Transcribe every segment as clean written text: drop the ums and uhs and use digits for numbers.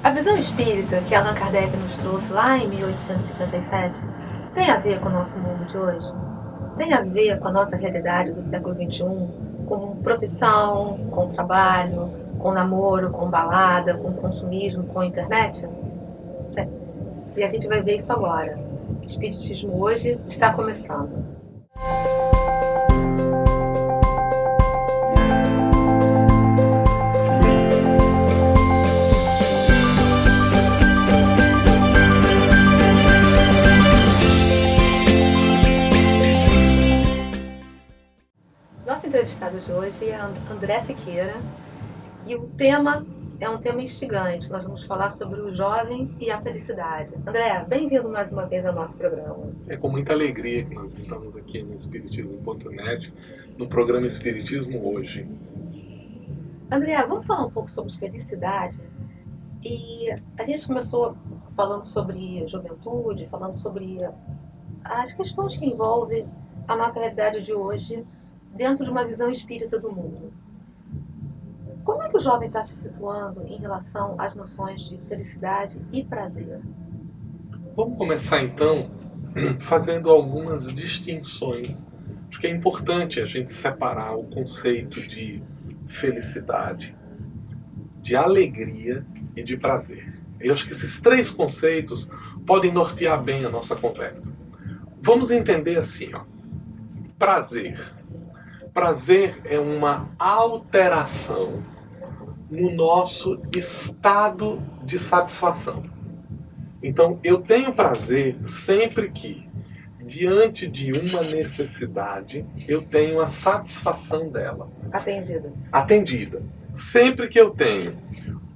A visão espírita que Allan Kardec nos trouxe lá em 1857 tem a ver com o nosso mundo de hoje? Tem a ver com a nossa realidade do século XXI? Com profissão, com trabalho, com namoro, com balada, com consumismo, com internet? E a gente vai ver isso agora. O Espiritismo hoje está começando. Nosso entrevistado de hoje é André Siqueira e o tema é um tema instigante. Nós vamos falar sobre o jovem e a felicidade. André, bem-vindo mais uma vez ao nosso programa. É com muita alegria que nós estamos aqui no Espiritismo.net, no programa Espiritismo Hoje. André, vamos falar um pouco sobre felicidade? E a gente começou falando sobre juventude, falando sobre as questões que envolvem a nossa realidade de hoje dentro de uma visão espírita do mundo. Como é que o jovem está se situando em relação às noções de felicidade e prazer? Vamos começar então fazendo algumas distinções. Acho que é importante a gente separar o conceito de felicidade, de alegria e de prazer. Eu acho que esses três conceitos podem nortear bem a nossa conversa. Vamos entender assim, prazer. Prazer é uma alteração no nosso estado de satisfação. Então, eu tenho prazer sempre que, diante de uma necessidade, eu tenho a satisfação dela. Atendida. Sempre que eu tenho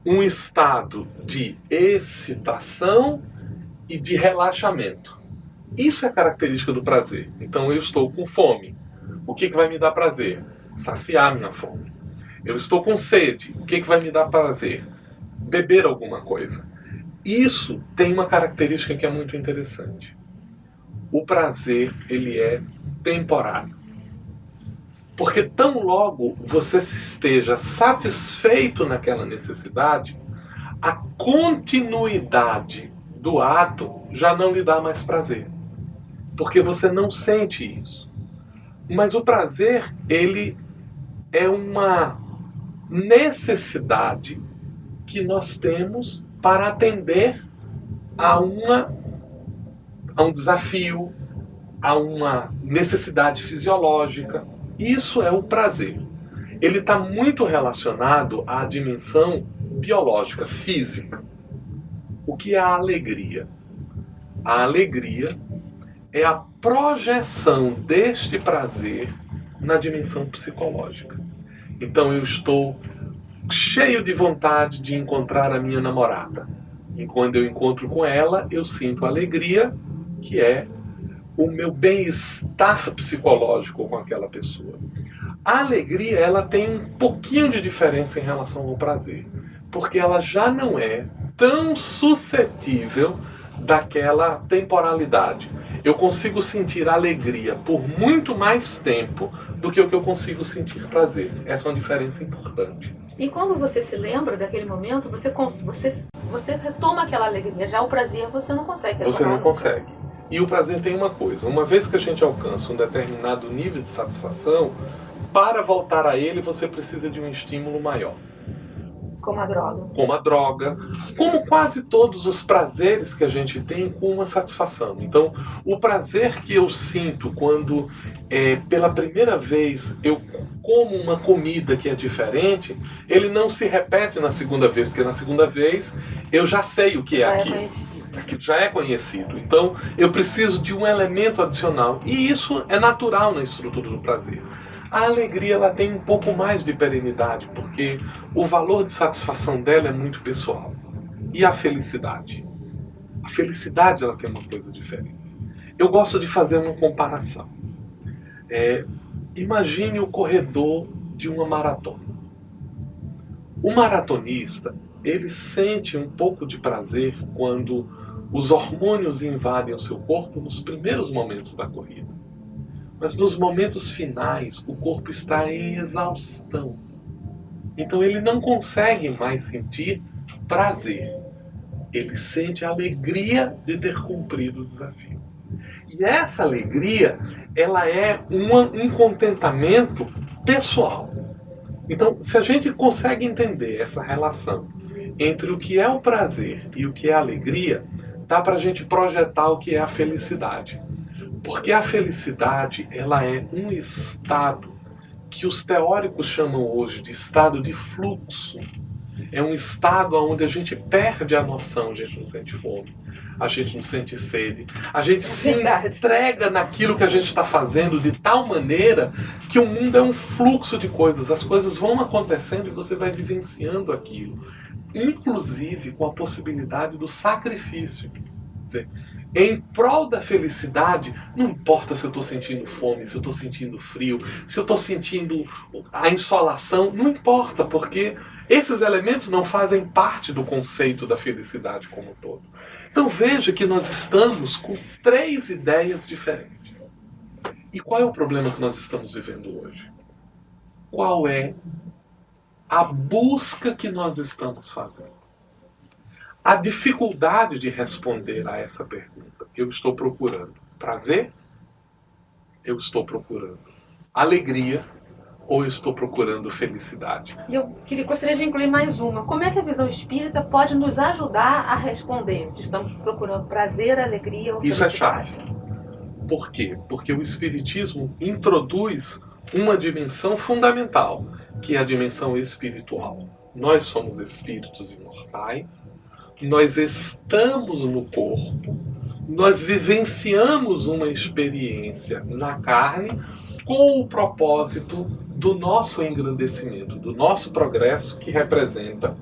um estado de excitação e de relaxamento. Isso é característica do prazer. Então, eu estou com fome. O que vai me dar prazer? Saciar minha fome. Eu estou com sede. O que vai me dar prazer? Beber alguma coisa. Isso tem uma característica que é muito interessante. O prazer, ele é temporário. Porque tão logo você esteja satisfeito naquela necessidade, a continuidade do ato já não lhe dá mais prazer. Porque você não sente isso. Mas o prazer, ele é uma necessidade que nós temos para atender a um desafio, a uma necessidade fisiológica. Isso é o prazer. Ele está muito relacionado à dimensão biológica, física. O que é a alegria? A alegria é a projeção deste prazer na dimensão psicológica. Então eu estou cheio de vontade de encontrar a minha namorada. E quando eu encontro com ela, eu sinto alegria, que é o meu bem-estar psicológico com aquela pessoa. A alegria, ela tem um pouquinho de diferença em relação ao prazer, porque ela já não é tão suscetível daquela temporalidade. Eu consigo sentir alegria por muito mais tempo do que o que eu consigo sentir prazer. Essa é uma diferença importante. E quando você se lembra daquele momento, você retoma aquela alegria. Já o prazer você não consegue retomar. Você não consegue. E o prazer tem uma coisa. Uma vez que a gente alcança um determinado nível de satisfação, para voltar a ele você precisa de um estímulo maior. Como a droga. Como a droga, como quase todos os prazeres que a gente tem com uma satisfação. Então, o prazer que eu sinto quando, pela primeira vez, eu como uma comida que é diferente, ele não se repete na segunda vez, porque na segunda vez eu já sei o que é aquilo. Aquilo já é conhecido. Então, eu preciso de um elemento adicional. E isso é natural na estrutura do prazer. A alegria, ela tem um pouco mais de perenidade, porque o valor de satisfação dela é muito pessoal. E a felicidade? A felicidade, ela tem uma coisa diferente. Eu gosto de fazer uma comparação. Imagine o corredor de uma maratona. O maratonista, ele sente um pouco de prazer quando os hormônios invadem o seu corpo nos primeiros momentos da corrida. Mas nos momentos finais, o corpo está em exaustão. Então ele não consegue mais sentir prazer. Ele sente a alegria de ter cumprido o desafio. E essa alegria, ela é um contentamento pessoal. Então, se a gente consegue entender essa relação entre o que é o prazer e o que é a alegria, dá para a gente projetar o que é a felicidade. Porque a felicidade, ela é um estado que os teóricos chamam hoje de estado de fluxo. É um estado onde a gente perde a noção, a gente não sente fome, a gente não sente sede, a gente se entrega naquilo que a gente está fazendo de tal maneira que o mundo é um fluxo de coisas, as coisas vão acontecendo e você vai vivenciando aquilo, inclusive com a possibilidade do sacrifício. Quer dizer, em prol da felicidade, não importa se eu estou sentindo fome, se eu estou sentindo frio, se eu estou sentindo a insolação, não importa, porque esses elementos não fazem parte do conceito da felicidade como um todo. Então veja que nós estamos com 3 ideias diferentes. E qual é o problema que nós estamos vivendo hoje? Qual é a busca que nós estamos fazendo? A dificuldade de responder a essa pergunta. Eu estou procurando prazer? Eu estou procurando alegria? Ou eu estou procurando felicidade? E eu gostaria de incluir mais uma. Como é que a visão espírita pode nos ajudar a responder se estamos procurando prazer, alegria ou felicidade? Isso é chave. Por quê? Porque o Espiritismo introduz uma dimensão fundamental, que é a dimensão espiritual. Nós somos espíritos imortais, nós estamos no corpo, nós vivenciamos uma experiência na carne com o propósito do nosso engrandecimento, do nosso progresso, que representa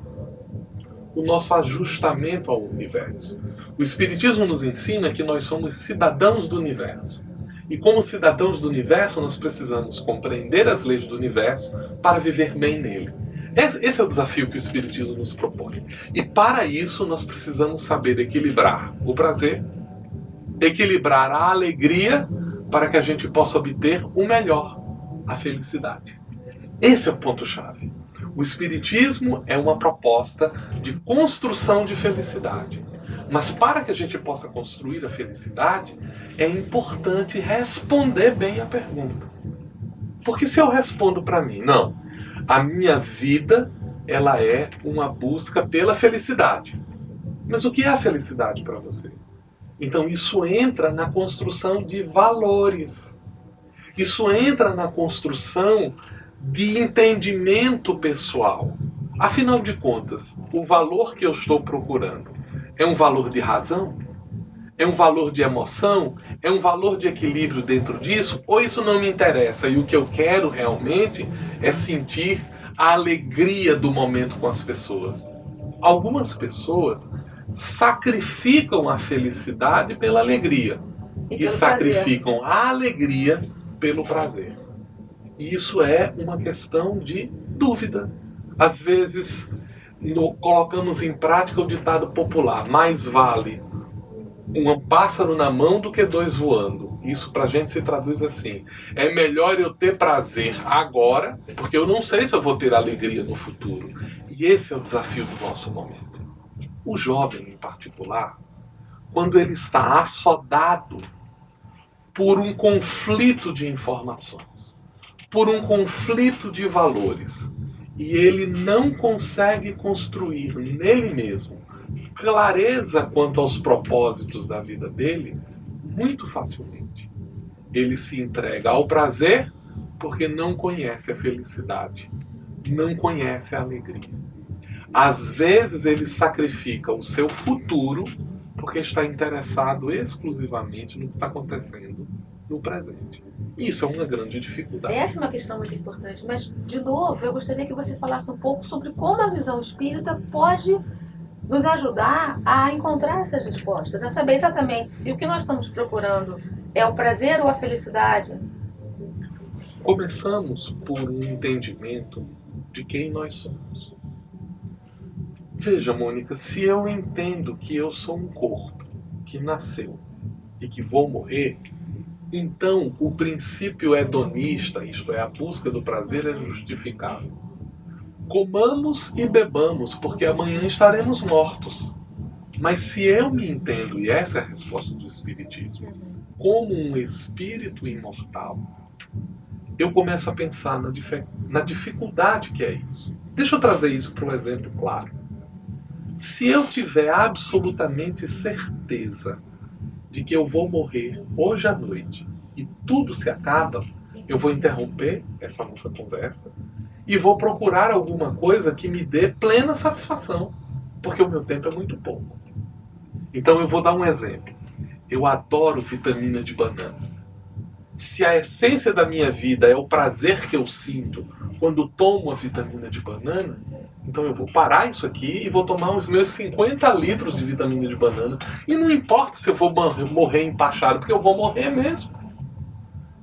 o nosso ajustamento ao universo. O Espiritismo nos ensina que nós somos cidadãos do universo. E como cidadãos do universo, nós precisamos compreender as leis do universo para viver bem nele. Esse é o desafio que o Espiritismo nos propõe. E para isso nós precisamos saber equilibrar o prazer, equilibrar a alegria, para que a gente possa obter o melhor, a felicidade. Esse é o ponto-chave. O Espiritismo é uma proposta de construção de felicidade. Mas para que a gente possa construir a felicidade, é importante responder bem a pergunta. Porque se eu respondo para mim, não, a minha vida ela é uma busca pela felicidade. Mas o que é a felicidade para você? Então isso entra na construção de valores. Isso entra na construção de entendimento pessoal. Afinal de contas, o valor que eu estou procurando é um valor de razão? É um valor de emoção? É um valor de equilíbrio dentro disso? Ou isso não me interessa e o que eu quero realmente é sentir a alegria do momento com as pessoas? Algumas pessoas sacrificam a felicidade pela alegria e sacrificam prazer. A alegria pelo prazer. E isso é uma questão de dúvida. Às vezes colocamos em prática o ditado popular: mais vale um pássaro na mão do que 2 voando. Isso pra gente se traduz assim: é melhor eu ter prazer agora, porque eu não sei se eu vou ter alegria no futuro. E esse é o desafio do nosso momento. O jovem, em particular, quando ele está assodado por um conflito de informações, por um conflito de valores, e ele não consegue construir nele mesmo clareza quanto aos propósitos da vida dele, muito facilmente ele se entrega ao prazer porque não conhece a felicidade, não conhece a alegria. Às vezes ele sacrifica o seu futuro porque está interessado exclusivamente no que está acontecendo no presente. Isso é uma grande dificuldade. Essa é uma questão muito importante, mas, de novo, eu gostaria que você falasse um pouco sobre como a visão espírita pode nos ajudar a encontrar essas respostas, a saber exatamente se o que nós estamos procurando é o prazer ou a felicidade. Começamos por um entendimento de quem nós somos. Veja, Mônica, se eu entendo que eu sou um corpo que nasceu e que vou morrer, então o princípio hedonista, isto é, a busca do prazer, é justificável. Comamos e bebamos, porque amanhã estaremos mortos. Mas se eu me entendo, e essa é a resposta do Espiritismo, como um espírito imortal, eu começo a pensar na dificuldade que é isso. Deixa eu trazer isso para um exemplo claro. Se eu tiver absolutamente certeza de que eu vou morrer hoje à noite e tudo se acaba, eu vou interromper essa nossa conversa e vou procurar alguma coisa que me dê plena satisfação, porque o meu tempo é muito pouco. Então eu vou dar um exemplo. Eu adoro vitamina de banana. Se a essência da minha vida é o prazer que eu sinto quando tomo a vitamina de banana, então eu vou parar isso aqui e vou tomar os meus 50 litros de vitamina de banana. E não importa se eu vou morrer empachado, porque eu vou morrer mesmo.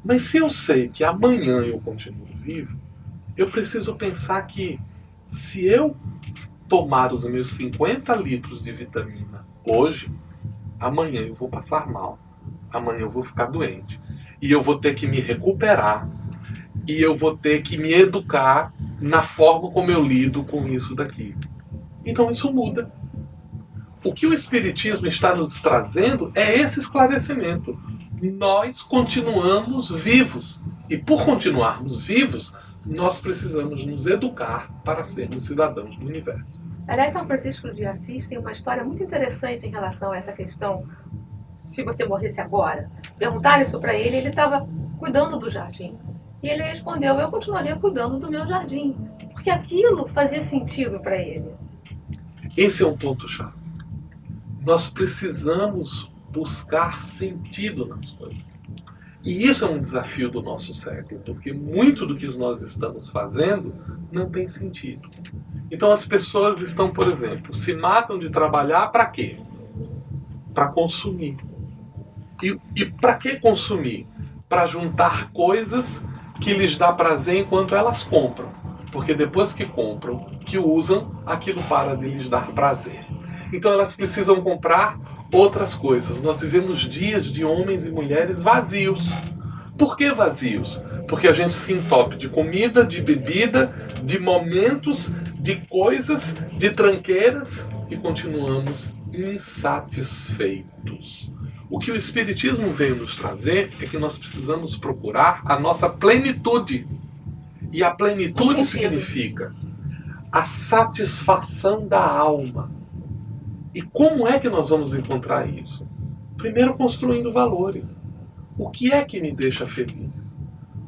Mas se eu sei que amanhã eu continuo vivo, eu preciso pensar que se eu tomar os meus 50 litros de vitamina hoje, amanhã eu vou passar mal. Amanhã eu vou ficar doente. E eu vou ter que me recuperar. E eu vou ter que me educar na forma como eu lido com isso daqui. Então isso muda. O que o Espiritismo está nos trazendo é esse esclarecimento. Nós continuamos vivos. E por continuarmos vivos, nós precisamos nos educar para sermos cidadãos do universo. Aliás, São Francisco de Assis tem uma história muito interessante em relação a essa questão. Se você morresse agora, perguntaram isso para ele, ele estava cuidando do jardim. E ele respondeu, eu continuaria cuidando do meu jardim. Porque aquilo fazia sentido para ele. Esse é um ponto-chave. Nós precisamos buscar sentido nas coisas. E isso é um desafio do nosso século, porque muito do que nós estamos fazendo não tem sentido. Então as pessoas estão, por exemplo, se matam de trabalhar para quê? Para consumir. E para que consumir? Para juntar coisas que lhes dá prazer enquanto elas compram. Porque depois que compram, que usam, aquilo para de lhes dar prazer. Então elas precisam comprar outras coisas. Nós vivemos dias de homens e mulheres vazios. Por que vazios? Porque a gente se entope de comida, de bebida, de momentos, de coisas, de tranqueiras e continuamos insatisfeitos. O que o Espiritismo veio nos trazer é que nós precisamos procurar a nossa plenitude. E a plenitude significa a satisfação da alma. E como é que nós vamos encontrar isso? Primeiro, construindo valores. O que é que me deixa feliz?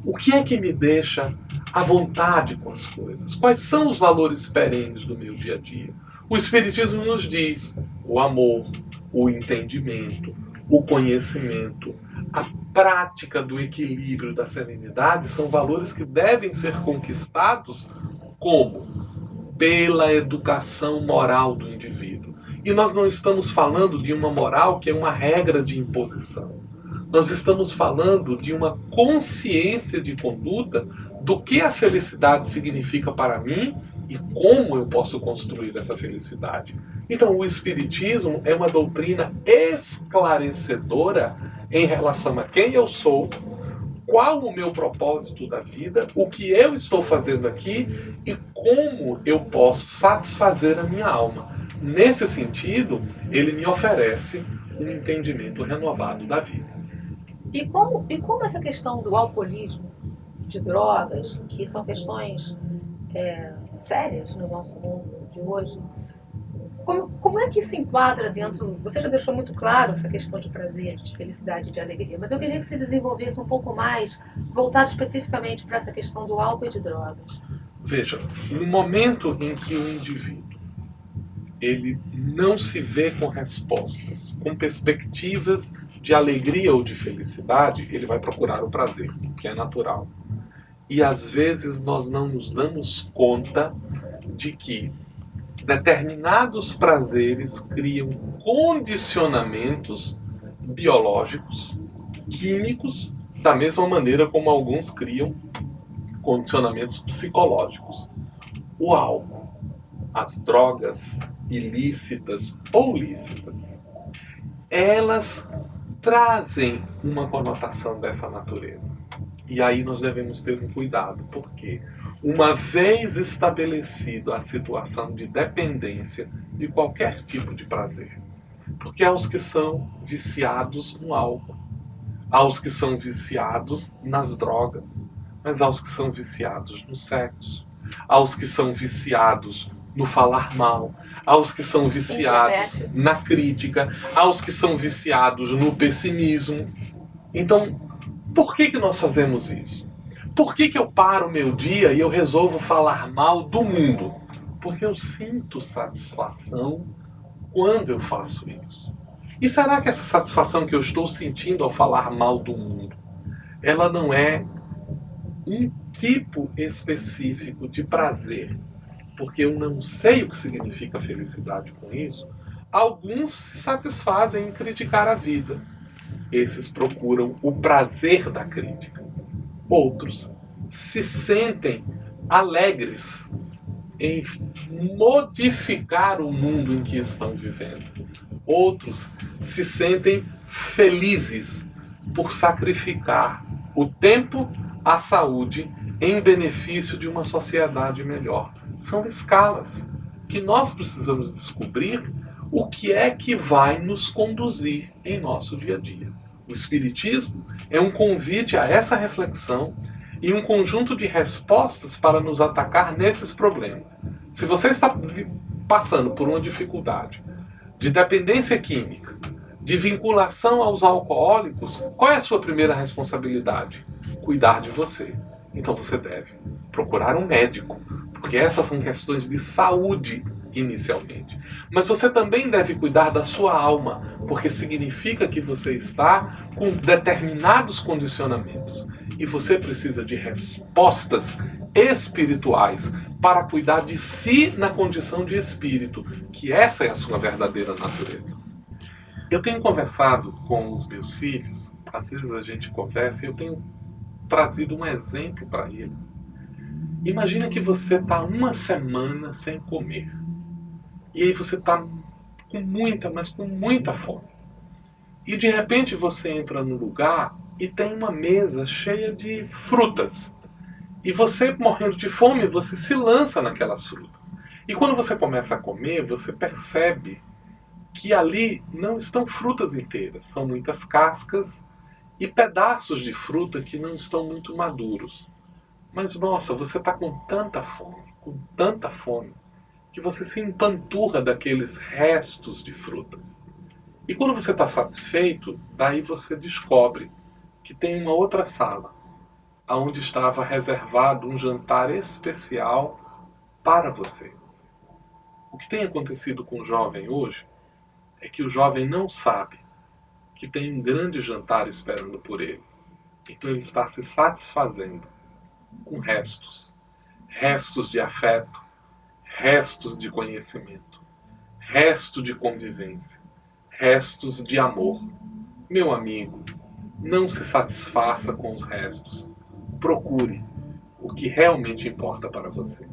O que é que me deixa à vontade com as coisas? Quais são os valores perenes do meu dia a dia? O Espiritismo nos diz o amor, o entendimento, o conhecimento, a prática do equilíbrio, da serenidade, são valores que devem ser conquistados como? Pela educação moral do indivíduo. E nós não estamos falando de uma moral que é uma regra de imposição. Nós estamos falando de uma consciência de conduta do que a felicidade significa para mim e como eu posso construir essa felicidade. Então o Espiritismo é uma doutrina esclarecedora em relação a quem eu sou, qual o meu propósito da vida, o que eu estou fazendo aqui e como eu posso satisfazer a minha alma. Nesse sentido, ele me oferece um entendimento renovado da vida. E como essa questão do alcoolismo, de drogas, que são questões sérias no nosso mundo de hoje, como é que isso enquadra dentro... Você já deixou muito claro essa questão de prazer, de felicidade, de alegria, mas eu queria que você desenvolvesse um pouco mais, voltado especificamente para essa questão do álcool e de drogas. Veja, no momento em que o indivíduo ele não se vê com respostas, com perspectivas de alegria ou de felicidade, ele vai procurar o prazer, que é natural. E às vezes nós não nos damos conta de que determinados prazeres criam condicionamentos biológicos, químicos, da mesma maneira como alguns criam condicionamentos psicológicos. O álcool, as drogas ilícitas ou lícitas, elas trazem uma conotação dessa natureza. E aí nós devemos ter um cuidado, porque uma vez estabelecida a situação de dependência de qualquer tipo de prazer, Porque há os que são viciados no álcool, há os que são viciados nas drogas, mas há os que são viciados no sexo, há os que são viciados no falar mal, há os que são viciados na crítica, há os que são viciados no pessimismo. Então, por que nós fazemos isso? Por que eu paro o meu dia e eu resolvo falar mal do mundo? Porque eu sinto satisfação quando eu faço isso. E será que essa satisfação que eu estou sentindo ao falar mal do mundo, ela não é um tipo específico de prazer, porque eu não sei o que significa felicidade com isso? Alguns se satisfazem em criticar a vida. Esses procuram o prazer da crítica. Outros se sentem alegres em modificar o mundo em que estão vivendo. Outros se sentem felizes por sacrificar o tempo, a saúde, em benefício de uma sociedade melhor. São escalas que nós precisamos descobrir o que é que vai nos conduzir em nosso dia a dia. O Espiritismo é um convite a essa reflexão e um conjunto de respostas para nos atacar nesses problemas. Se você está passando por uma dificuldade de dependência química, de vinculação aos alcoólicos, qual é a sua primeira responsabilidade? Cuidar de você. Então você deve procurar um médico, porque essas são questões de saúde inicialmente. Mas você também deve cuidar da sua alma, porque significa que você está com determinados condicionamentos e você precisa de respostas espirituais para cuidar de si na condição de espírito, que essa é a sua verdadeira natureza. Eu tenho conversado com os meus filhos, às vezes a gente conversa e eu tenho trazido um exemplo para eles. Imagina que você está uma semana sem comer. E aí você está com muita fome. E de repente você entra no lugar e tem uma mesa cheia de frutas. E você, morrendo de fome, você se lança naquelas frutas. E quando você começa a comer, você percebe que ali não estão frutas inteiras. São muitas cascas e pedaços de fruta que não estão muito maduros. Mas nossa, você está com tanta fome, que você se empanturra daqueles restos de frutas. E quando você está satisfeito, daí você descobre que tem uma outra sala, onde estava reservado um jantar especial para você. O que tem acontecido com o jovem hoje é que o jovem não sabe que tem um grande jantar esperando por ele. Então ele está se satisfazendo com restos. Restos de afeto, restos de conhecimento, resto de convivência, restos de amor. Meu amigo, não se satisfaça com os restos. Procure o que realmente importa para você.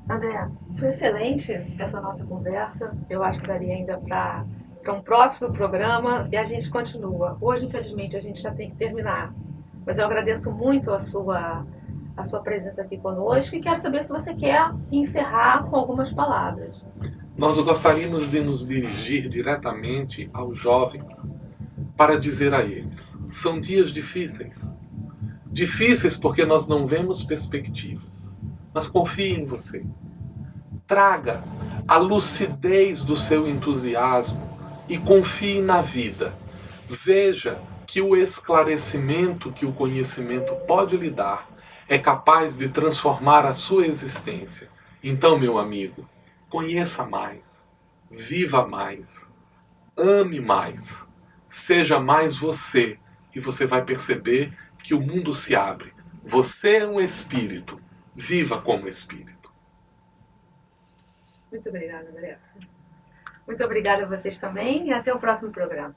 André, foi excelente essa nossa conversa. Eu acho que daria ainda para um próximo programa e a gente continua. Hoje, infelizmente, a gente já tem que terminar. Mas eu agradeço muito a sua presença aqui conosco e quero saber se você quer encerrar com algumas palavras. Nós gostaríamos de nos dirigir diretamente aos jovens para dizer a eles: são dias difíceis. Difíceis porque nós não vemos perspectivas. Mas confie em você. Traga a lucidez do seu entusiasmo e confie na vida. Veja que o esclarecimento que o conhecimento pode lhe dar é capaz de transformar a sua existência. Então, meu amigo, conheça mais, viva mais, ame mais, seja mais você e você vai perceber que o mundo se abre. Você é um espírito, viva como espírito. Muito obrigada, André. Muito obrigada a vocês também e até o próximo programa.